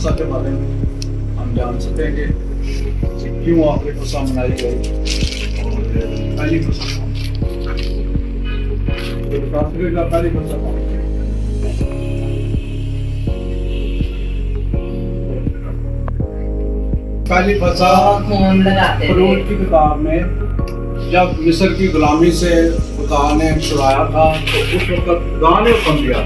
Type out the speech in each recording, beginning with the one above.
फसा के बारे में हम जान सकेंगे कि क्यों आखिरी फसा मनाई गई और पहली फसा पहली फसा पहली फसा फरूट की किताब में जब मिस्र की गुलामी से खुदा ने छुड़ाया था तो उस वक्त खुदा ने हुक्म दिया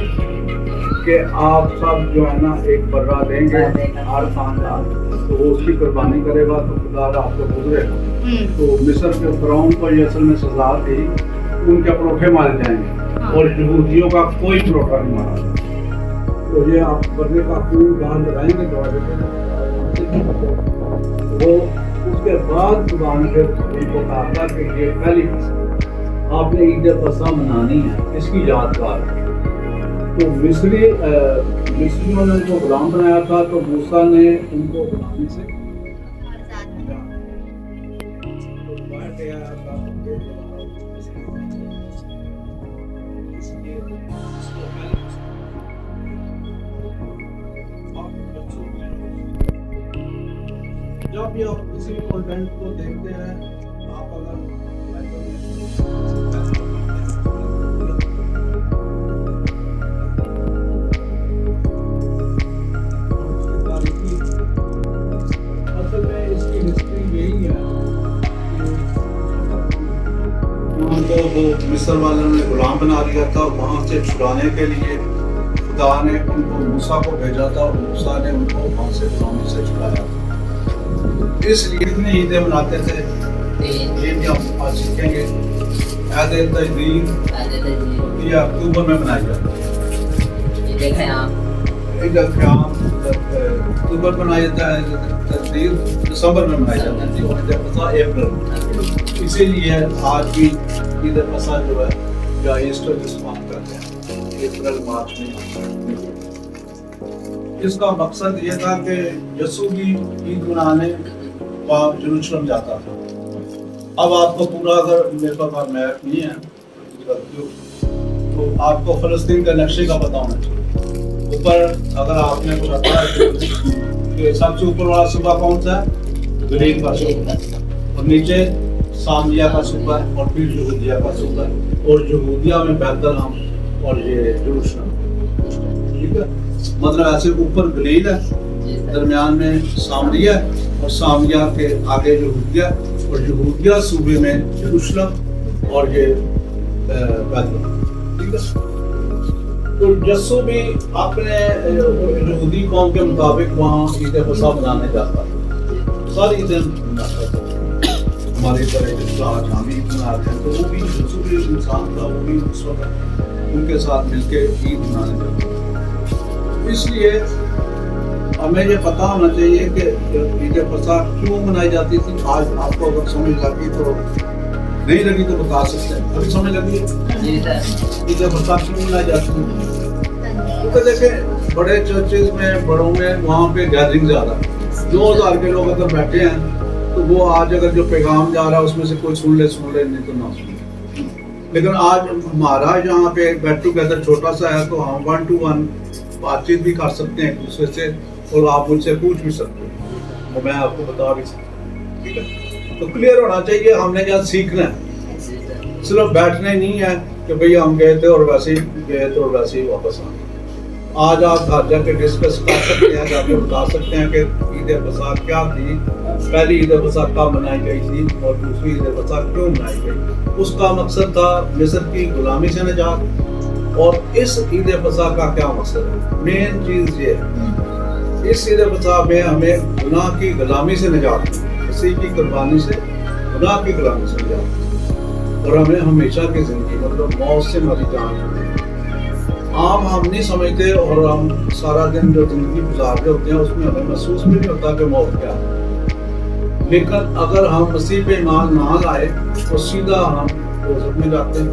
कि आप सब जो है ना एक बर्रा देंगे हर खानदान, तो वो उसकी कुर्बानी करेगा तो खुदा आपको गुजरेगा। तो मिस्र के फिरौन को ये असल में सजा थी, उनके परोठे मारे जाएंगे और यहूदियों का कोई परोठा नहीं मारा। तो ये आप बर्रे का खून दान लगाएंगे दरवाजे पे, वो उसके बाद खुदा ने फिर उनको कहा था कि ये पहली आपने ईद फसा मनानी है, इसकी यादगार। तो मिस्रियों ने जो गुलाम बनाया था तो मूसा ने उनको गुलामी से जब भी आप किसी भी कंटेंट को देखते हैं, आप अगर असल में इसकी हिस्ट्री यही है उनको वो मिस्र वालों ने गुलाम बना लिया था, वहाँ से छुड़ाने के लिए खुदा ने उनको मूसा को भेजा था और मूसा ने उनको वहाँ से गुलामी से छुड़ाया था। इसलिए कितने ईदें मनाते थे ये भी हम आज सीखेंगे। ईद तजदीद ये अक्टूबर में मनाई जाती है, ईद क़याम अक्टूबर में मनाया जाता है, तजदीद दिसंबर में मनाई जाती है और ईद फसा अप्रैल। इसीलिए आज भी ईद फसा जो है या ईस्टर जिसको हम कहते हैं अप्रैल मार्च में। इसका मकसद ये था कि यसू की ईद मनाने वहाँ जेरूशलम जाता था। अब आपको पूरा अगर मेरे पास मैप नहीं है तो आपको फ़लस्तीन का नक्शे का पता होना चाहिए। ऊपर अगर आपने कुछ आता है कि सबसे ऊपर वाला सूबा कौन सा है? गलील का सूबा, और नीचे सामरिया का सूबा है और फिर यहूदिया का सूबा है, और यहूदिया में बैतलहम और ये जेरूशलम। ठीक है, मतलब ऐसे ऊपर गलील है, दरमियान में सामरिया और सामरिया के आगे यहूदिया और यहूदिया सूबे में जेरूशलम और ये बैतलहम। ठीक है, तो यस्सु भी अपने यहूदी कौम के मुताबिक वहाँ ईद फसा मनाने जाता है, सारी ईदें मनाता था। हमारी तरह आज हम ईद मनाते हैं, तो वो भी यस्सु भी इंसान था, वो भी उस वक्त उनके साथ मिलकर ईद मनाने जाता था। इसलिए हमें ये पता होना चाहिए कि ईद फसा क्यों मनाई जाती थी। आज आपको अगर समझ लगी तो नहीं लगी तो बता सकते हैं, अभी समझ लगी ईद फसा क्यों मनाई जाती थी। तो देखें बड़े चर्चेज में, बड़ों में वहाँ पे गैदरिंग ज़्यादा, 2000 के लोग अगर बैठे हैं तो वो आज अगर जो पैगाम जा रहा है उसमें से कोई सुन ले नहीं तो ना सुन ले। लेकिन आज हमारा यहाँ पे गेट टुगेदर छोटा सा है तो हम 1 to 1 बातचीत भी कर सकते हैं एक दूसरे से, और आप मुझसे पूछ भी सकते हैं और मैं आपको बता भी सकता हूँ। ठीक है, तो क्लियर होना चाहिए हमने यहाँ सीखना है, सिर्फ बैठना ही नहीं है कि भाई हम गए थे और वैसे ही गए थे और वैसे ही वापस आ गए। आज आप घर जाके डिस्कस कर सकते हैं, जाके बता सकते हैं कि ईद फसा क्या थी, पहली ईद फसा कब मनाई गई थी और दूसरी ईद फसा क्यों मनाई गई। उसका मकसद था मिस्र की गुलामी से निजात, और इस ईद फसा का क्या मकसद है? मेन चीज़ ये है, इस ईद फसा में हमें गुनाह की गुलामी से निजात, किसी की कुर्बानी से गुनाह की गुलामी से निजात, और हमें हमेशा की जिंदगी मतलब मौत से मरी जान। आम हम नहीं समझते और हम सारा दिन जो जिंदगी गुजार रहे होते हैं उसमें हमें महसूस भी नहीं होता कि मौत क्या है। लेकिन अगर हम मसीह पे ईमान ना लाए तो सीधा हम दोज़ख में जाते हैं,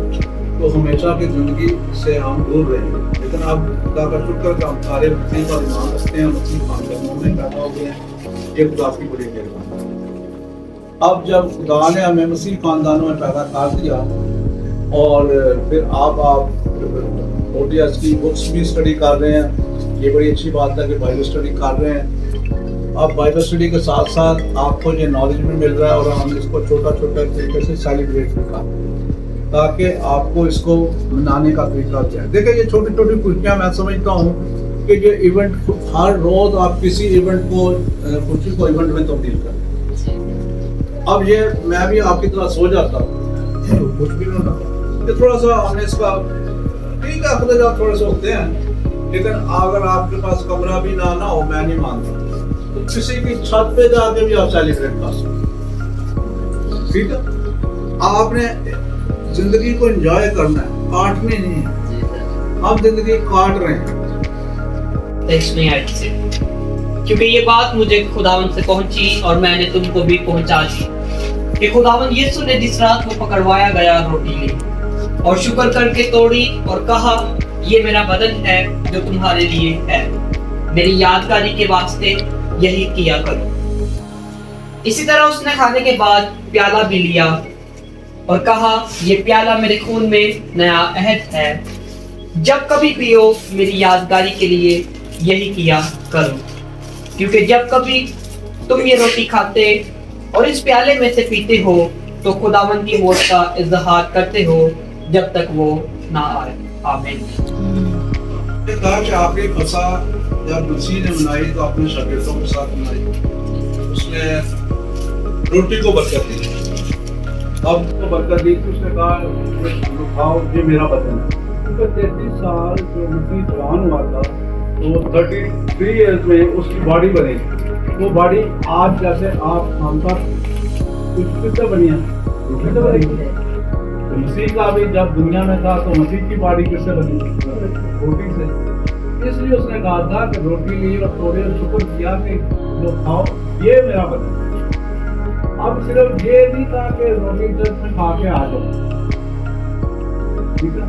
तो हमेशा की जिंदगी से हम दूर रहेंगे। लेकिन अब खुदा का शुक्र कि हम सारे मसीह पर ईमान रखते हैं, मसीह खानदानों में पैदा हो गए हैं, ये खुदा की बड़ी मेहरबानी। अब जब खुदा ने हमें मसीह खानदानों में पैदा कर दिया और फिर आप ओटीएस की बुक्स भी स्टडी कर रहे हैं ये बड़ी अच्छी बात है कि बाइबल स्टडी कर रहे हैं। अब बाइबल स्टडी के साथ साथ आपको ये नॉलेज भी मिल रहा है और हम इसको छोटा छोटा तरीके से सेलिब्रेट भी कर रहे हैं ताकि आपको इसको मनाने का तरीका जाए। देखिए ये छोटी छोटी खुशियाँ मैं समझता हूँ कि ये इवेंट हर रोज आप किसी इवेंट को खुशी को इवेंट में तब्दील करें। अब ये मैं भी आपकी तरह सो जाता कुछ भी नहीं होता, ये थोड़ा सा हमने इसका ठीक है अखराजात थोड़े से होते हैं, लेकिन अगर आपके पास कमरा भी ना हो मैं नहीं मानता तो किसी की छत पे जाके भी आप सेलिब्रेट कर सकते। ठीक है, आपने जिंदगी को एंजॉय करना है, काटनी नहीं है। हम जिंदगी काट रहे हैं। क्योंकि ये बात मुझे खुदावन से पहुंची और मैंने तुमको भी पहुंचा दी कि खुदावन यीशु ने जिस रात को पकड़वाया गया रोटी ली और शुक्र करके तोड़ी और कहा ये मेरा बदन है जो तुम्हारे लिए है, मेरी यादगारी के वास्ते यही किया करो। इसी तरह उसने खाने के बाद प्याला भी लिया और कहा ये प्याला मेरे खून में नया अहद है, जब कभी पियो मेरी यादगारी के लिए यही किया करो। क्योंकि जब कभी तुम ये रोटी खाते और इस प्याले में से पीते हो तो खुदावन की मौत का इज़हार करते हो जब तक वो ना आए। आमीन। आपकी फसा जब मसीह ने बनाई तो अपने शागिर्दों के साथ बनाई, उसने रोटी को बरकत दी। अब तो बरकत दी तो उसने कहा खाओ ये मेरा बदन है। 33 साल जो मसीह जवान हुआ था तो 33 ईयर्स में उसकी बॉडी बनी। वो बॉडी आज जैसे आप खानसा कुछ किससे बनी है, रोटी से बनी। तो मसीह का भी जब दुनिया में था तो मसीह की बॉडी किससे बनी, रोटी से। इसलिए उसने कहा था कि रोटी ली और थोड़े शुक्र किया कि जो खाओ ये मेरा बदन। अब सिर्फ ये नहीं था कि रोटी चर्च में खा के आ जाओ, ठीक है।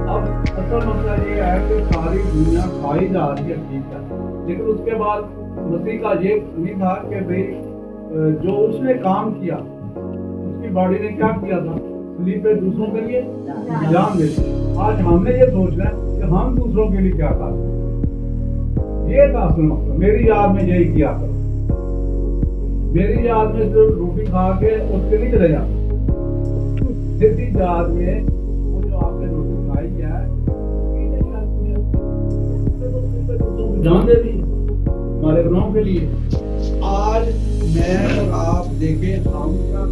अब असल मसला ये है कि सारी दुनिया खाई जा रही है, ठीक है, लेकिन उसके बाद मसीह का ये नहीं था कि भाई जो उसने काम किया उसकी बॉडी ने क्या किया था, सलीब पे दूसरों के लिए जान दे दी। आज हमने ये सोचना है कि हम दूसरों के लिए क्या कर, ये था असल मसला। मेरी याद में यही किया करो, मेरी याद में सिर्फ रोटी खा के उसके लिए चले जाओ। मेरी याद में वो जो आपने रोटी खाई है जान दे दी हमारे गुनाहों के लिए। आज मैं और आप देखें हम क्या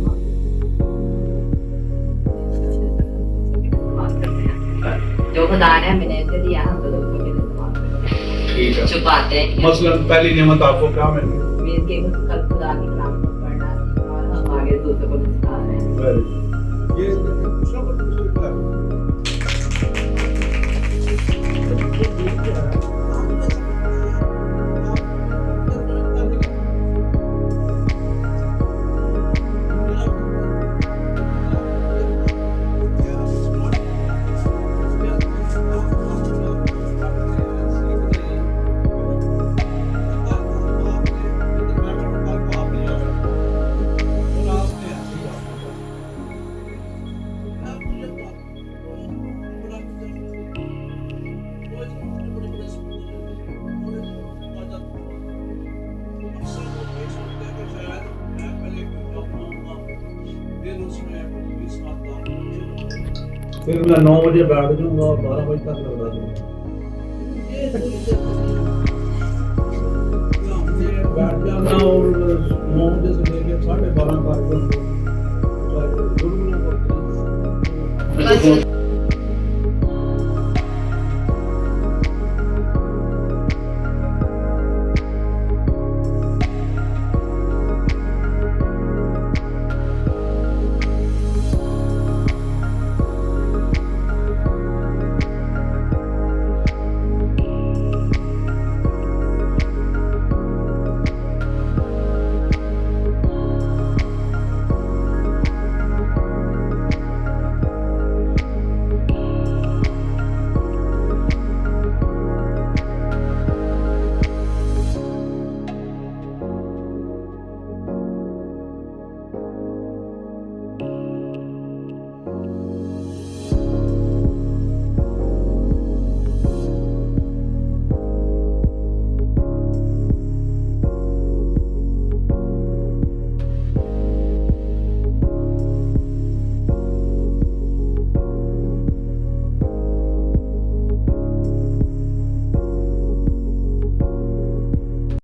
जो खुदा ने हमें दिया हम तो दूसरों के लिए इस्तेमाल ठीक है। छुपाते हैं। मसलन पहली नेमत आपको क्या मिली? मीन के खुदा की कलाम को पढ़ना और हम आगे दूसरों को सिखा रहे हैं। ये दूसरों को फिर मैं 9 बजे बैठ जाऊंगा और 12 बजे तक लगा दूंगा। बैठ जाना और 9 बजे से लेकर 12:30 तक